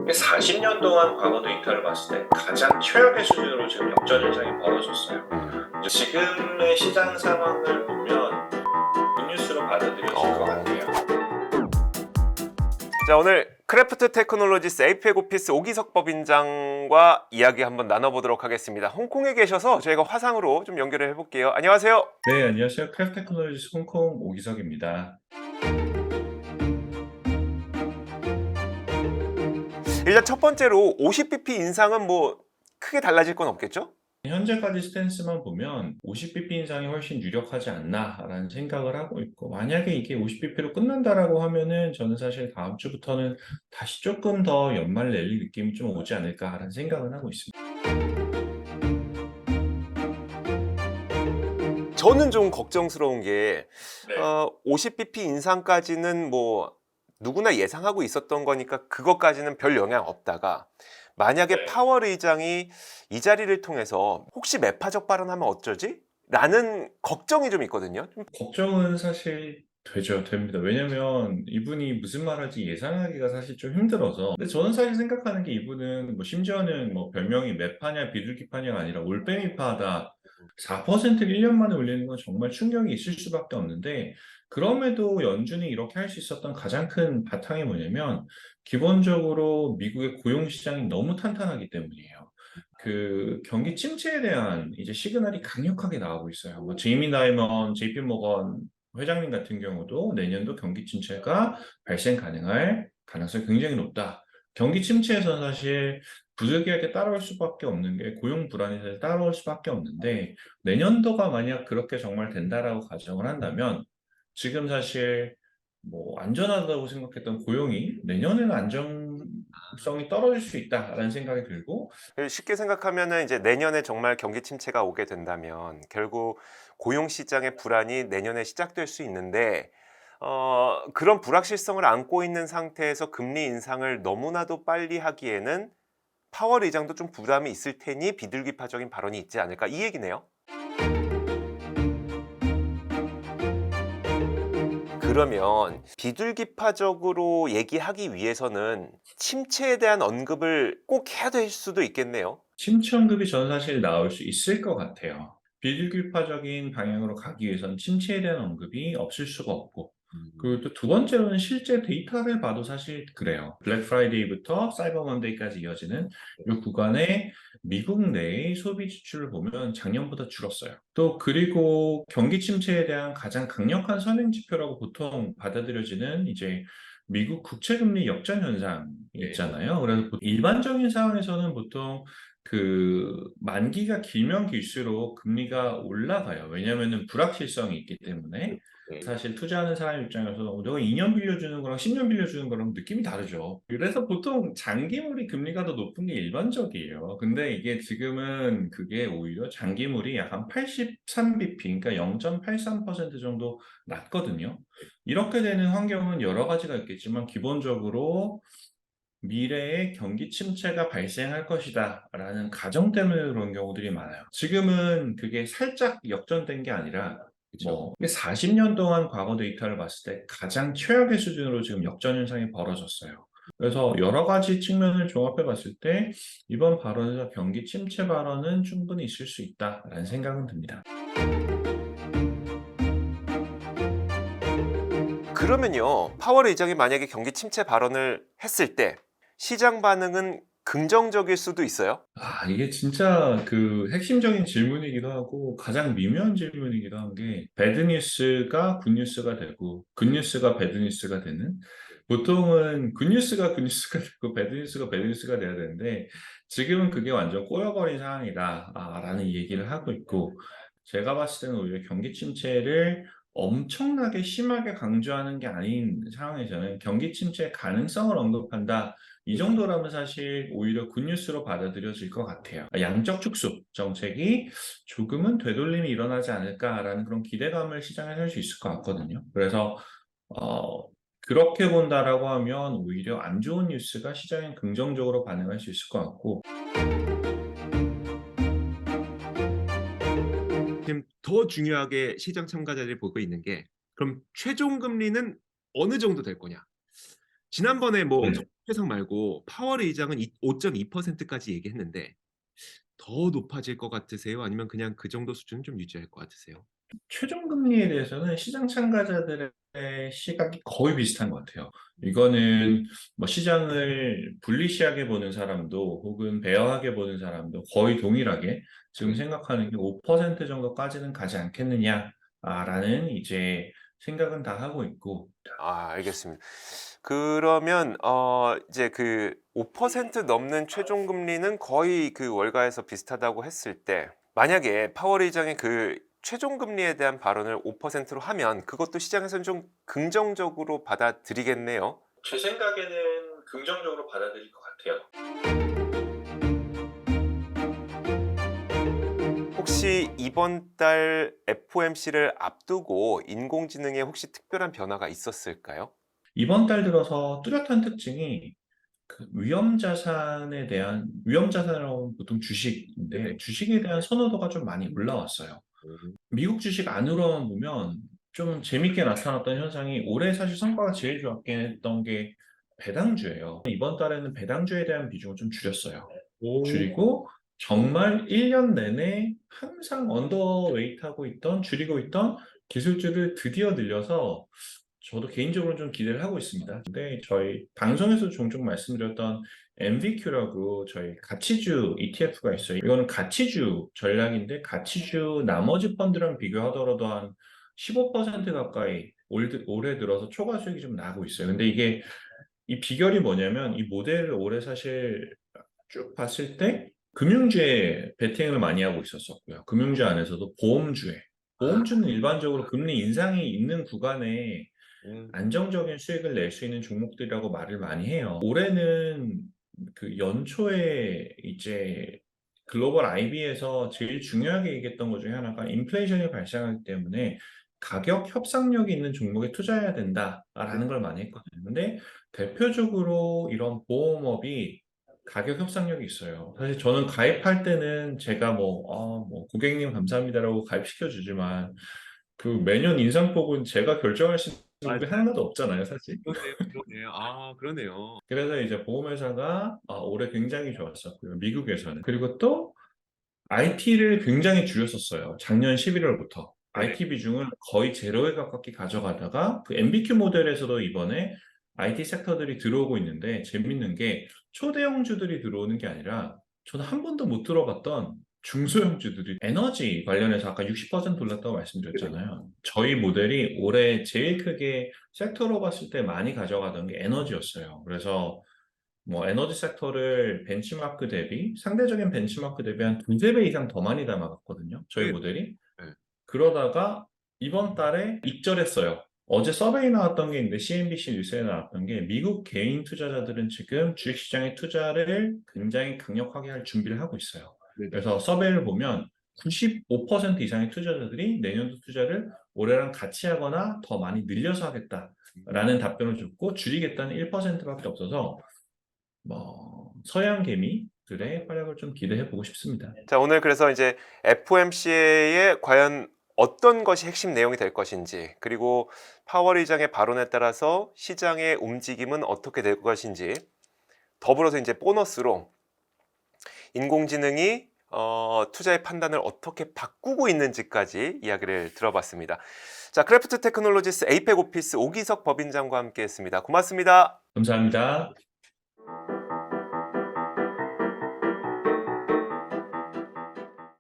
40년 동안 과거 데이터를 봤을 때 가장 최악의 수준으로 지금 역전 현상이 벌어졌어요. 이제 지금의 시장 상황을 보면 굿뉴스로 받아들여질 것 같아요. 자, 오늘 크래프트 테크놀로지스 에이펙 오피스 오기석 법인장과 이야기 한번 나눠보도록 하겠습니다. 홍콩에 계셔서 저희가 화상으로 좀 연결을 해볼게요. 안녕하세요. 네, 안녕하세요. 크래프트 테크놀로지스 홍콩 오기석입니다. 일단 첫 번째로 50bp 인상은 뭐 크게 달라질 건 없겠죠? 현재까지 스탠스만 보면 50bp 인상이 훨씬 유력하지 않나라는 생각을 하고 있고, 만약에 이게 50bp로 끝난다라고 하면은 저는 사실 다음 주부터는 다시 조금 더 연말 랠리 느낌이 좀 오지 않을까라는 생각을 하고 있습니다. 저는 좀 걱정스러운 게 네. 50bp 인상까지는 뭐 누구나 예상하고 있었던 거니까 그것까지는 별 영향 없다가 만약에 네. 파월 의장이 이 자리를 통해서 혹시 매파적 발언하면 어쩌지? 라는 걱정이 좀 있거든요. 걱정은 사실 됩니다. 왜냐면 이분이 무슨 말할지 예상하기가 사실 좀 힘들어서. 근데 저는 사실 생각하는 게 이분은 뭐 심지어는 뭐 별명이 매파냐 비둘기파냐가 아니라 올빼미파다. 4%를 1년 만에 올리는 건 정말 충격이 있을 수밖에 없는데, 그럼에도 연준이 이렇게 할 수 있었던 가장 큰 바탕이 뭐냐면 기본적으로 미국의 고용 시장이 너무 탄탄하기 때문이에요. 그 경기 침체에 대한 이제 시그널이 강력하게 나오고 있어요. 뭐 제이미 다이먼, JP 모건 회장님 같은 경우도 내년도 경기 침체가 발생 가능할 가능성이 굉장히 높다. 경기 침체에서는 사실 부득이하게 따라올 수밖에 없는 게 고용 불안이 사실 따라올 수밖에 없는데, 내년도가 만약 그렇게 정말 된다라고 가정을 한다면 지금 사실 뭐 안전하다고 생각했던 고용이 내년에는 안정성이 떨어질 수 있다라는 생각이 들고. 쉽게 생각하면은 이제 내년에 정말 경기 침체가 오게 된다면 결국 고용 시장의 불안이 내년에 시작될 수 있는데 그런 불확실성을 안고 있는 상태에서 금리 인상을 너무나도 빨리 하기에는 파월 의장도 좀 부담이 있을 테니 비둘기파적인 발언이 있지 않을까 이 얘기네요. 그러면 비둘기파적으로 얘기하기 위해서는 침체에 대한 언급을 꼭 해야 될 수도 있겠네요. 침체 언급이 저는 사실 나올 수 있을 것 같아요. 비둘기파적인 방향으로 가기 위해서는 침체에 대한 언급이 없을 수가 없고, 그리고 또 두 번째로는 실제 데이터를 봐도 사실 그래요. 블랙 프라이데이부터 사이버 먼데이까지 이어지는 이 구간에 미국 내의 소비 지출을 보면 작년보다 줄었어요. 또 그리고 경기 침체에 대한 가장 강력한 선행 지표라고 보통 받아들여지는 이제 미국 국채금리 역전 현상이 있잖아요. 그래서 일반적인 상황에서는 보통 그 만기가 길면 길수록 금리가 올라가요. 왜냐하면은 불확실성이 있기 때문에. 사실 투자하는 사람 입장에서 내가 2년 빌려주는 거랑 10년 빌려주는 거랑 느낌이 다르죠. 그래서 보통 장기물이 금리가 더 높은 게 일반적이에요. 근데 이게 지금은 그게 오히려 장기물이 약 한 83bp, 그러니까 0.83% 정도 낮거든요. 이렇게 되는 환경은 여러 가지가 있겠지만 기본적으로 미래에 경기 침체가 발생할 것이다라는 가정 때문에 그런 경우들이 많아요. 지금은 그게 살짝 역전된 게 아니라 뭐 40년 동안 과거 데이터를 봤을 때 가장 최악의 수준으로 지금 역전 현상이 벌어졌어요. 그래서 여러 가지 측면을 종합해 봤을 때 이번 발언에서 경기 침체 발언은 충분히 있을 수 있다라는 생각은 듭니다. 그러면요, 파월 의장이 만약에 경기 침체 발언을 했을 때 시장 반응은 긍정적일 수도 있어요? 이게 진짜 그 핵심적인 질문이기도 하고 가장 미묘한 질문이기도 한 게, 배드 뉴스가 굿 뉴스가 되고 굿 뉴스가 배드 뉴스가 되는, 보통은 굿 뉴스가 굿 뉴스가 되고 배드 뉴스가 배드 뉴스가 돼야 되는데 지금은 그게 완전 꼬여버린 상황이다 라는 얘기를 하고 있고, 제가 봤을 때는 오히려 경기 침체를 엄청나게 심하게 강조하는 게 아닌 상황에서는 경기 침체의 가능성을 언급한다, 이 정도라면 사실 오히려 굿뉴스로 받아들여질 것 같아요. 양적 축소 정책이 조금은 되돌림이 일어나지 않을까라는 그런 기대감을 시장에 살 수 있을 것 같거든요. 그래서 어 그렇게 본다라고 하면 오히려 안 좋은 뉴스가 시장에 긍정적으로 반응할 수 있을 것 같고. 지금 더 중요하게 시장 참가자들이 보고 있는 게 그럼 최종 금리는 어느 정도 될 거냐? 지난번에 뭐 네. 회상 말고 파월 의장은 5.2%까지 얘기했는데 더 높아질 것 같으세요? 아니면 그냥 그 정도 수준은 좀 유지할 것 같으세요? 최종 금리에 대해서는 시장 참가자들의 시각이 거의 비슷한 것 같아요. 이거는 뭐 시장을 불리시하게 보는 사람도 혹은 베어하게 보는 사람도 거의 동일하게 지금 생각하는 게 5% 정도까지는 가지 않겠느냐라는 이제 생각은 다 하고 있고. 알겠습니다. 그러면 이제 그 5% 넘는 최종 금리는 거의 그 월가에서 비슷하다고 했을 때 만약에 파월 의장의 그 최종 금리에 대한 발언을 5%로 하면 그것도 시장에서는 좀 긍정적으로 받아들이겠네요. 제 생각에는 긍정적으로 받아들일 것 같아요. 혹시 이번 달 FOMC를 앞두고 인공지능에 혹시 특별한 변화가 있었을까요? 이번 달 들어서 뚜렷한 특징이 그 위험 자산은 보통 주식인데 주식에 대한 선호도가 좀 많이 올라왔어요. 음. 미국 주식 안으로만 보면 좀 재밌게 나타났던 현상이 올해 사실 성과가 제일 좋았긴 했던 게 배당주예요. 이번 달에는 배당주에 대한 비중을 좀 줄였어요. 오. 줄이고 정말 1년 내내 항상 언더웨이트하고 있던 줄이고 있던 기술주를 드디어 늘려서 저도 개인적으로 좀 기대를 하고 있습니다. 근데 저희 방송에서 종종 말씀드렸던 MVQ라고 저희 가치주 ETF가 있어요. 이거는 가치주 전략인데 가치주 나머지 펀드랑 비교하더라도 한 15% 가까이 올해 들어서 초과 수익이 좀 나고 있어요. 근데 이게 이 비결이 뭐냐면 이 모델을 올해 사실 쭉 봤을 때 금융주에 베팅을 많이 하고 있었었고요. 금융주 안에서도 보험주는 일반적으로 금리 인상이 있는 구간에 음. 안정적인 수익을 낼 수 있는 종목들이라고 말을 많이 해요. 올해는 그 연초에 이제 글로벌 IB에서 제일 중요하게 얘기했던 것 중에 하나가 인플레이션이 발생하기 때문에 가격 협상력이 있는 종목에 투자해야 된다라는 걸 많이 했거든요. 근데 대표적으로 이런 보험업이 가격 협상력이 있어요. 사실 저는 가입할 때는 제가 뭐 고객님 감사합니다라고 가입시켜 주지만 그 매년 인상폭은 제가 결정할 수 있는 게 하나도 없잖아요, 사실. 그러네요, 그러네요. 그러네요. 그래서 이제 보험회사가 올해 굉장히 좋았었고요, 미국에서는. 그리고 또 IT를 굉장히 줄였었어요. 작년 11월부터. 네네. IT 비중을 거의 제로에 가깝게 가져가다가 그 MBQ 모델에서도 이번에 IT 섹터들이 들어오고 있는데 재밌는 게 초대형주들이 들어오는 게 아니라 저는 한 번도 못 들어봤던 중소형주들이 에너지 관련해서 아까 60% 올랐다고 말씀드렸잖아요. 저희 모델이 올해 제일 크게 섹터로 봤을 때 많이 가져가던 게 에너지였어요. 그래서 뭐 에너지 섹터를 벤치마크 대비 상대적인 벤치마크 대비 한 두세 배 이상 더 많이 담아갔거든요. 저희 네. 모델이. 네. 그러다가 이번 달에 익절했어요. 어제 서베이 나왔던 게 있는데 CNBC 뉴스에 나왔던 게 미국 개인 투자자들은 지금 주식시장에 투자를 굉장히 강력하게 할 준비를 하고 있어요. 네네. 그래서 서베이를 보면 95% 이상의 투자자들이 내년도 투자를 올해랑 같이 하거나 더 많이 늘려서 하겠다라는 답변을 줬고 줄이겠다는 1%밖에 없어서 뭐 서양 개미들의 활약을 좀 기대해 보고 싶습니다. 자, 오늘 그래서 이제 FOMC에 과연 어떤 것이 핵심 내용이 될 것인지, 그리고 파월 의장의 발언에 따라서 시장의 움직임은 어떻게 될 것인지, 더불어서 이제 보너스로 인공지능이 투자의 판단을 어떻게 바꾸고 있는지까지 이야기를 들어봤습니다. 자, 크래프트 테크놀로지스 에이펙 오피스 오기석 법인장과 함께했습니다. 고맙습니다. 감사합니다.